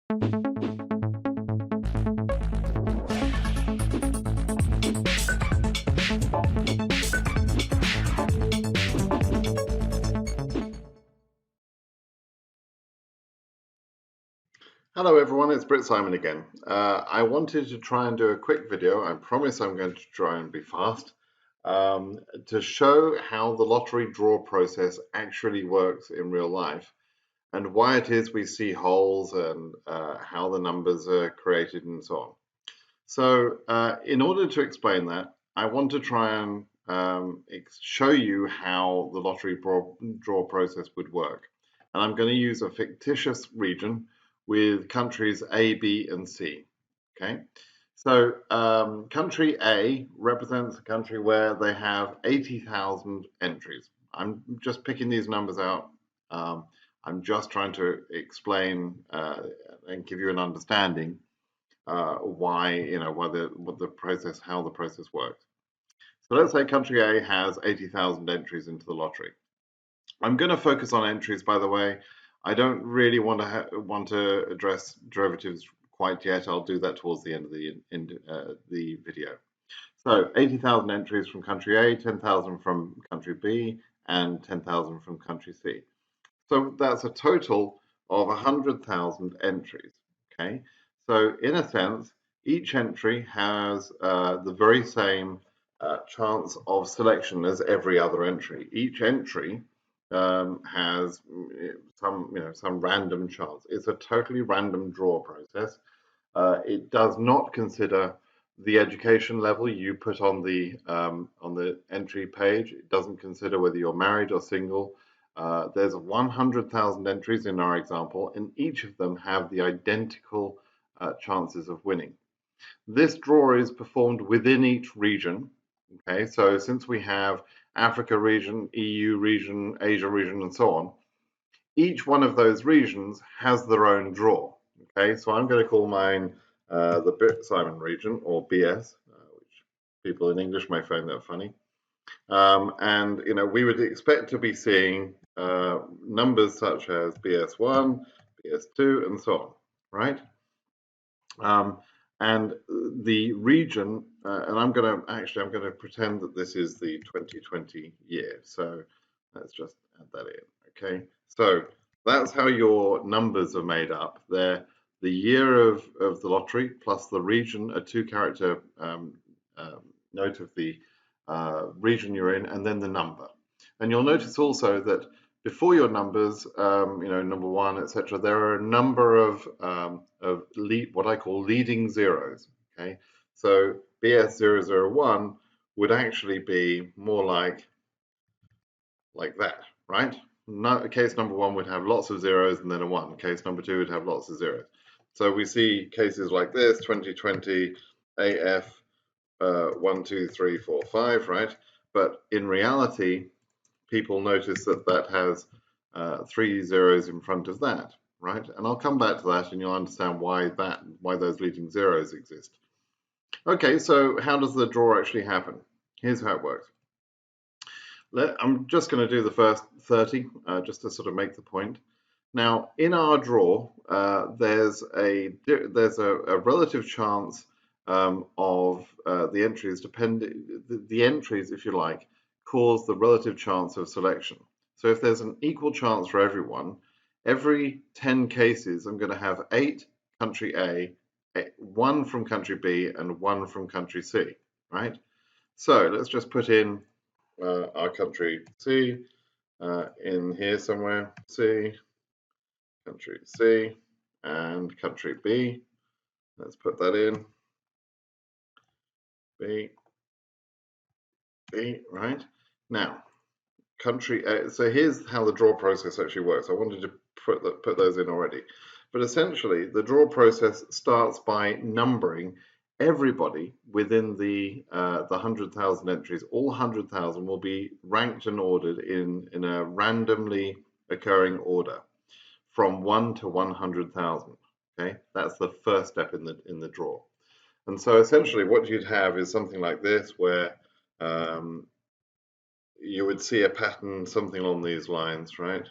Hello everyone, it's Britsimon again. I wanted to try and do a quick video. I promise I'm going to try and be fast to show how the lottery draw process actually works in real life and why it is we see holes and how the numbers are created and so on. So in order to explain that, I want to try and show you how the lottery draw process would work. And I'm going to use a fictitious region with countries A, B, and C. Okay, so country A represents a country where they have 80,000 entries. I'm just picking these numbers out. I'm just trying to explain and give you an understanding why, what the process, how the process works. So let's say country A has 80,000 entries into the lottery. I'm going to focus on entries, by the way. I don't really want to address derivatives quite yet. I'll do that towards the end of the video. So 80,000 entries from country A, 10,000 from country B, and 10,000 from country C. So that's a total of 100,000 entries. Okay, so in a sense, each entry has the very same chance of selection as every other entry. Each entry has some random chance. It's a totally random draw process. It does not consider the education level you put on the entry page. It doesn't consider whether you're married or single. There's 100,000 entries in our example, and each of them have the identical chances of winning. This draw is performed within each region. Okay, so since we have Africa region, EU region, Asia region, and so on, each one of those regions has their own draw. Okay, so I'm going to call mine the Britsimon region, or BS, which people in English may find that funny. And we would expect to be seeing numbers such as BS1, BS2, and so on, right? And the region, and I'm going to pretend that this is the 2020 year. So let's just add that in. Okay, so that's how your numbers are made up. They're the year of the lottery plus the region, a 2-character note of the region you're in, and then the number. And you'll notice also that before your numbers, number 1, etc., there are a number of what I call leading zeros. Okay, so BS001 would actually be more like that, right? Case number 1 would have lots of zeros and then a 1. Case number 2 would have lots of zeros. So we see cases like this: 2020 AF 1, 2, 3, 4, 5, right? But in reality, people notice that that has 3 zeros in front of that, right? And I'll come back to that, and you'll understand why those leading zeros exist. Okay, so how does the draw actually happen? Here's how it works. I'm just going to do the first 30 just to sort of make the point. Now, in our draw, there's a relative chance of the entries the entries, if you like, cause the relative chance of selection. So if there's an equal chance for everyone, every 10 cases, I'm going to have 8 country A, 1 from country B, and 1 from country C, right? So let's just put in our country C in here somewhere, C, country C, and country B. Let's put that in, B, B, right? Now, country A, so here's how the draw process actually works. I wanted to put those in already. But essentially, the draw process starts by numbering everybody within the 100,000 entries. All 100,000 will be ranked and ordered in a randomly occurring order from 1 to 100,000. Okay, that's the first step in the draw. And so essentially, what you'd have is something like this, where you would see a pattern, something along these lines, right?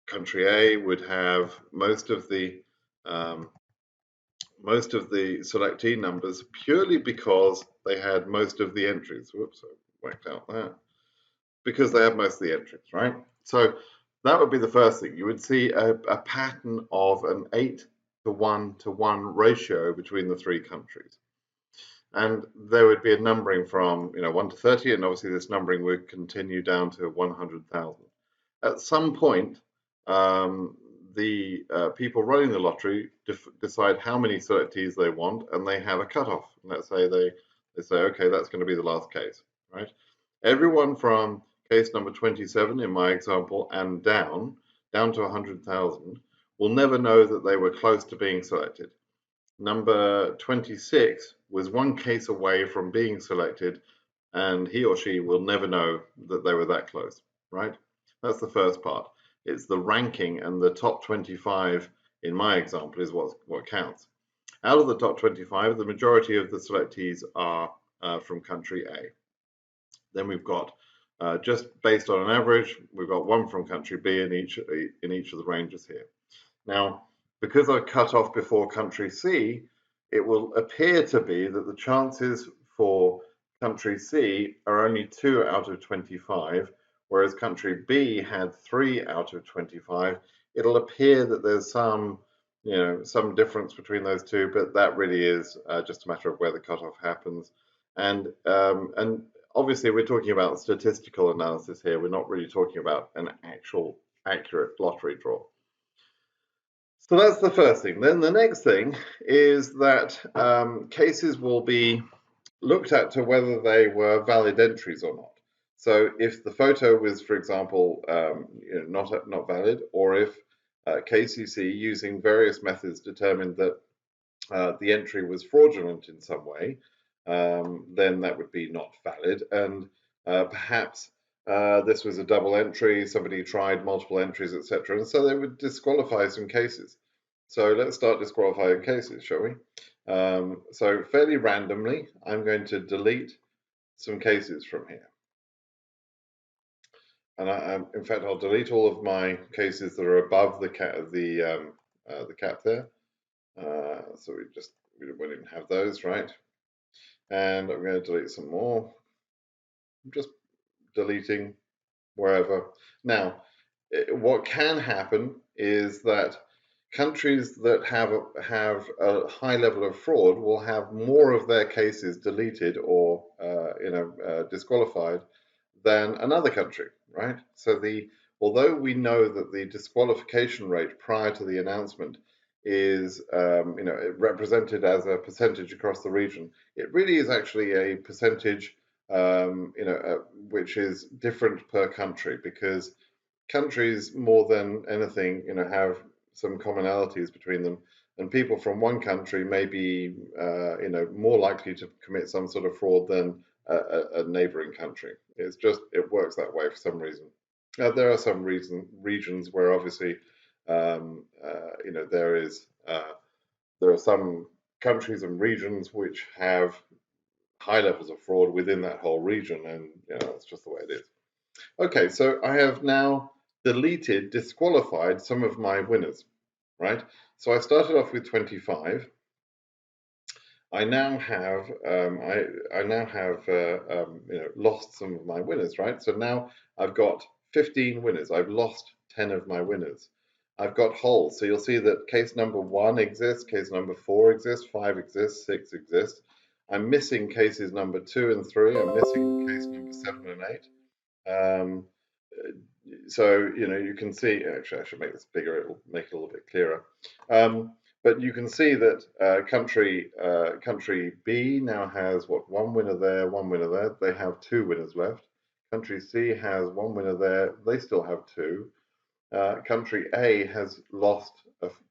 country A would have most of the selectee numbers purely because they had most of the entries. Whoops, I whacked out that. Because they have most of the entries, right? So that would be the first thing. You would see a pattern of an 8:1 ratio between the three countries. And there would be a numbering from 1 to 30, and obviously this numbering would continue down to 100,000. At some point, the people running the lottery decide how many selectees they want, and they have a cutoff. Let's say they say, okay, that's going to be the last case, right? Everyone from case number 27 in my example and down to 100,000 will never know that they were close to being selected. Number 26 was one case away from being selected, and he or she will never know that they were that close, right? That's the first part. It's the ranking, and the top 25 in my example is what counts. Out of the top 25, the majority of the selectees are from country A. Then we've got, just based on an average, we've got one from country B in each of the ranges here. Now, because I cut off before country C, it will appear to be that the chances for country C are only 2 out of 25, whereas country B had 3 out of 25. It'll appear that there's some difference between those two, but that really is just a matter of where the cutoff happens. And obviously we're talking about statistical analysis here. We're not really talking about an actual accurate lottery draw. So that's the first thing. Then the next thing is that cases will be looked at to whether they were valid entries or not. So if the photo was, for example, not valid, or if KCC using various methods determined that the entry was fraudulent in some way, then that would be not valid. And perhaps this was a double entry, somebody tried multiple entries, etc. And so they would disqualify some cases. So let's start disqualifying cases, shall we? So fairly randomly, I'm going to delete some cases from here. And in fact, I'll delete all of my cases that are above the cap there. So we didn't have those, right? And I'm going to delete some more. I'm just deleting wherever. Now, what can happen is that countries that have a high level of fraud will have more of their cases deleted or disqualified than another country, right? So although we know that the disqualification rate prior to the announcement is represented as a percentage across the region, it really is actually a percentage which is different per country, because countries more than anything have some commonalities between them, and people from one country may be more likely to commit some sort of fraud than a neighboring country. It works that way for some reason. There are some regions where obviously there are some countries and regions which have high levels of fraud within that whole region, and that's just the way it is. Okay, so I have now disqualified some of my winners, right? So I started off with 25. I now have lost some of my winners, right? So now I've got 15 winners. I've lost 10 of my winners. I've got holes. So you'll see that case number 1 exists, case number 4 exists, 5 exists, 6 exists. I'm missing cases number 2 and 3. I'm missing case number 7 and 8. So you can see. Actually, I should make this bigger. It'll make it a little bit clearer. But you can see that country B now has one winner there, one winner there. They have 2 winners left. Country C has 1 winner there. They still have 2. Country A has lost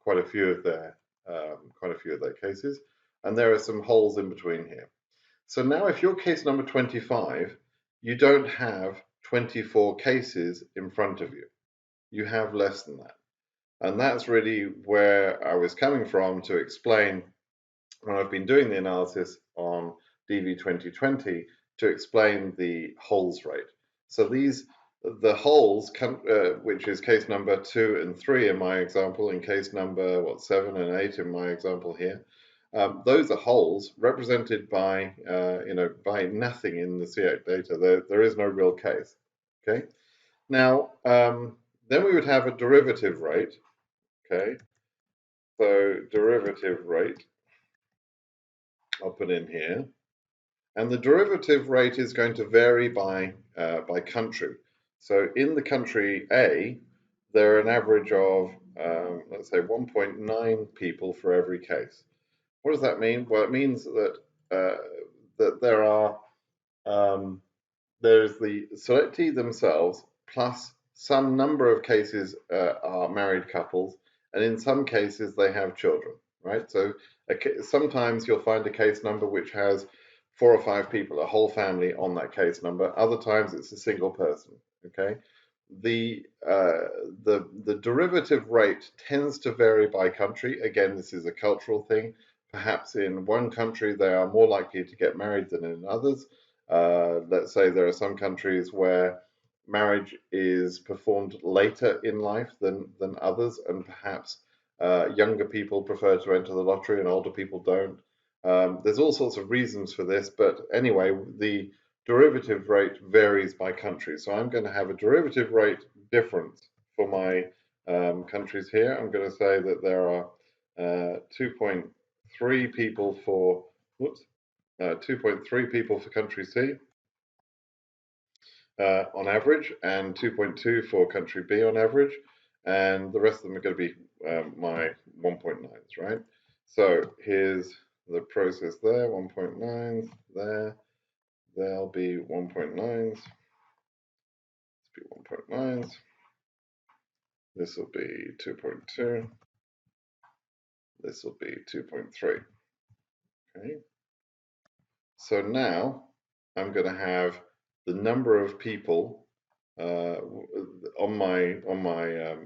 quite a few of their cases, and there are some holes in between here. So now, if you're case number 25, you don't have 24 cases in front of you. You have less than that. And that's really where I was coming from to explain, when I've been doing the analysis on DV 2020, to explain the holes rate. So these The holes, which is case number 2 and 3 in my example, in case number 7 and 8 in my example here, those are holes represented by by nothing in the C8 data. There is no real case. Okay. Now then we would have a derivative rate. Okay. So derivative rate, I'll put in here. And the derivative rate is going to vary by country. So in the country A, there are an average of, let's say, 1.9 people for every case. What does that mean? Well, it means that there are there's the selectee themselves plus some number of cases are married couples, and in some cases they have children, right? So sometimes you'll find a case number which has 4 or 5 people, a whole family on that case number. Other times it's a single person, okay? The derivative rate tends to vary by country. Again, this is a cultural thing. Perhaps in one country they are more likely to get married than in others. Let's say there are some countries where marriage is performed later in life than others, and perhaps younger people prefer to enter the lottery and older people don't. There's all sorts of reasons for this, but anyway, the derivative rate varies by country. So I'm going to have a derivative rate difference for my countries here. I'm going to say that there are 2.3 people for, 2.3 people for country C on average, and 2.2 for country B on average, and the rest of them are going to be my 1.9s, right? So here's the process there, 1.9s there, there'll be 1.9s, this will be 1.9s, this will be 2.2, this will be 2.3, okay? So now I'm going to have the number of people on my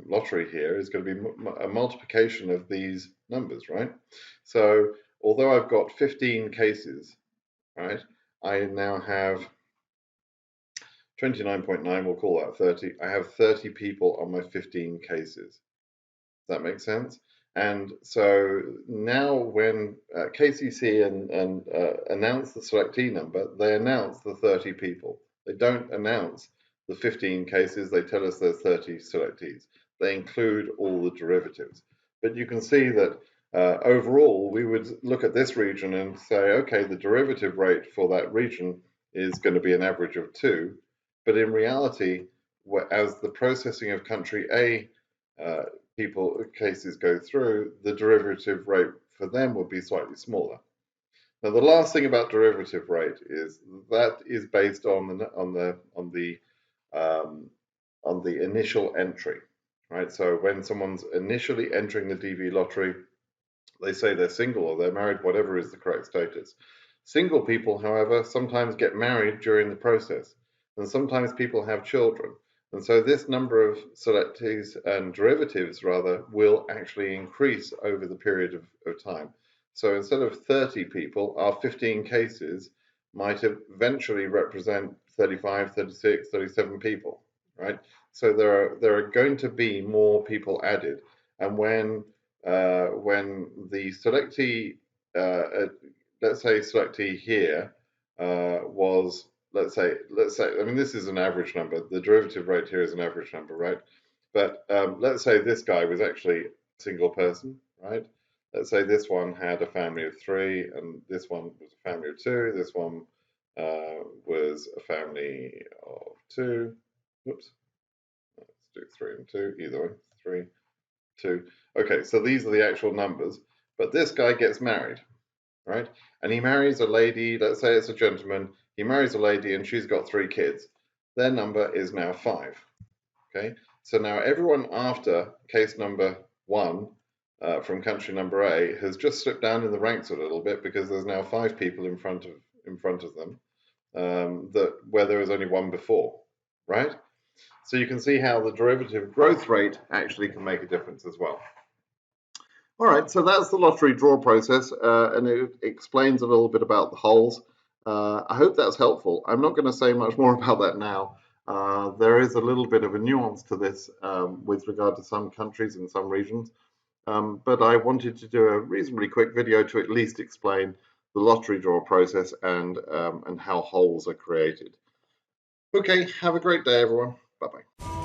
lottery here is going to be a multiplication of these numbers, right? So although I've got 15 cases, right, I now have 29.9, we'll call that 30. I have 30 people on my 15 cases. Does that make sense? And so now when KCC announce the selectee number, they announce the 30 people. They don't announce the 15 cases. They tell us there's 30 selectees. They include all the derivatives. But you can see that overall, we would look at this region and say, okay, the derivative rate for that region is going to be an average of 2. But in reality, as the processing of country A cases go through, the derivative rate for them would be slightly smaller. Now, the last thing about derivative rate is that is based on the initial entry, right? So when someone's initially entering the DV lottery, they say they're single or they're married, whatever is the correct status. Single people, however, sometimes get married during the process, and sometimes people have children. And so this number of selectees and derivatives, rather, will actually increase over the period of time. So instead of 30 people, our 15 cases might eventually represent 35, 36, 37 people, right? So there are going to be more people added. And when the selectee, let's say selectee here was, let's say, I mean, this is an average number. The derivative rate here is an average number, right? But let's say this guy was actually a single person, right? Let's say this one had a family of 3, and this one was a family of 2. This one was a family of 2. Whoops. Let's do 3 and 2, either way, 3, 2. Okay, so these are the actual numbers. But this guy gets married, right? And he marries a lady, let's say it's a gentleman, he marries a lady and she's got 3 kids. Their number is now 5, okay? So now everyone after case number 1 from country number A has just slipped down in the ranks a little bit because there's now 5 people in front of them where there was only 1 before, right? So you can see how the derivative growth rate actually can make a difference as well. All right, so that's the lottery draw process, and it explains a little bit about the holes. I hope that's helpful. I'm not going to say much more about that now. There is a little bit of a nuance to this with regard to some countries and some regions, but I wanted to do a reasonably quick video to at least explain the lottery draw process and how holes are created. Okay, have a great day, everyone. Bye-bye.